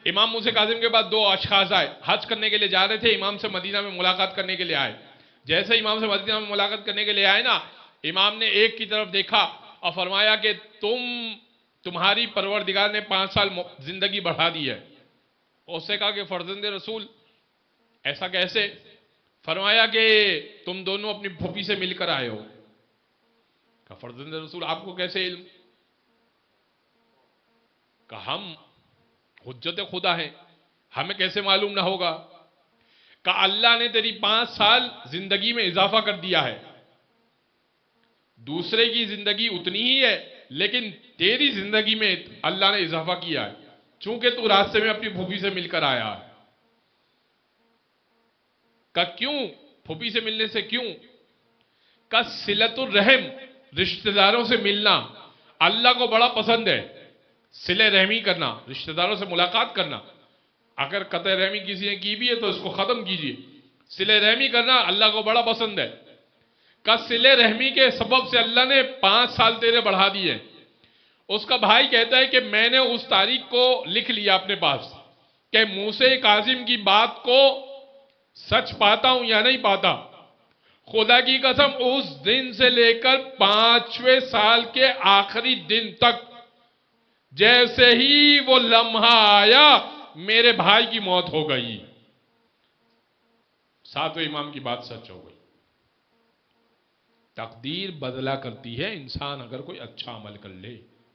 امام موسیٰ کاظم کے بعد دو اشخاص آئے، حج کرنے کے لیے جا رہے تھے، امام سے مدینہ میں ملاقات کرنے کے لیے آئے. جیسے امام سے مدینہ میں ملاقات کرنے کے لیے آئے نا، امام نے ایک کی طرف دیکھا اور فرمایا کہ تمہاری پروردگار نے 5 سال زندگی بڑھا دی ہے. اس سے کہا کہ فرزند رسول ایسا کیسے؟ فرمایا کہ تم دونوں اپنی پھوپھی سے مل کر آئے ہو. کہا فرزند رسول آپ کو کیسے علم؟ کہا ہم حجت خدا ہیں، ہمیں کیسے معلوم نہ ہوگا؟ کہا اللہ نے تیری 5 سال زندگی میں اضافہ کر دیا ہے، دوسرے کی زندگی اتنی ہی ہے لیکن تیری زندگی میں اللہ نے اضافہ کیا ہے، چونکہ تو راستے میں اپنی پھوپھی سے مل کر آیا ہے. کہا کیوں؟ پھوپھی سے ملنے سے کیوں؟ کہا صلۃ الرحم، رشتہ داروں سے ملنا اللہ کو بڑا پسند ہے. صلہ رحمی کرنا، رشتہ داروں سے ملاقات کرنا، اگر قطع رحمی کسی نے کی بھی ہے تو اس کو ختم کیجئے. صلہ رحمی کرنا اللہ کو بڑا پسند ہے. کہ صلہ رحمی کے سبب سے اللہ نے 5 سال تیرے بڑھا دیے. اس کا بھائی کہتا ہے کہ میں نے اس تاریخ کو لکھ لیا اپنے پاس کہ موسیٰ کاظم کی بات کو سچ پاتا ہوں یا نہیں پاتا. خدا کی قسم اس دن سے لے کر 5ویں سال کے آخری دن تک جیسے ہی وہ لمحہ آیا میرے بھائی کی موت ہو گئی. 7ویں امام کی بات سچ ہو گئی. تقدیر بدلا کرتی ہے انسان اگر کوئی اچھا عمل کر لے.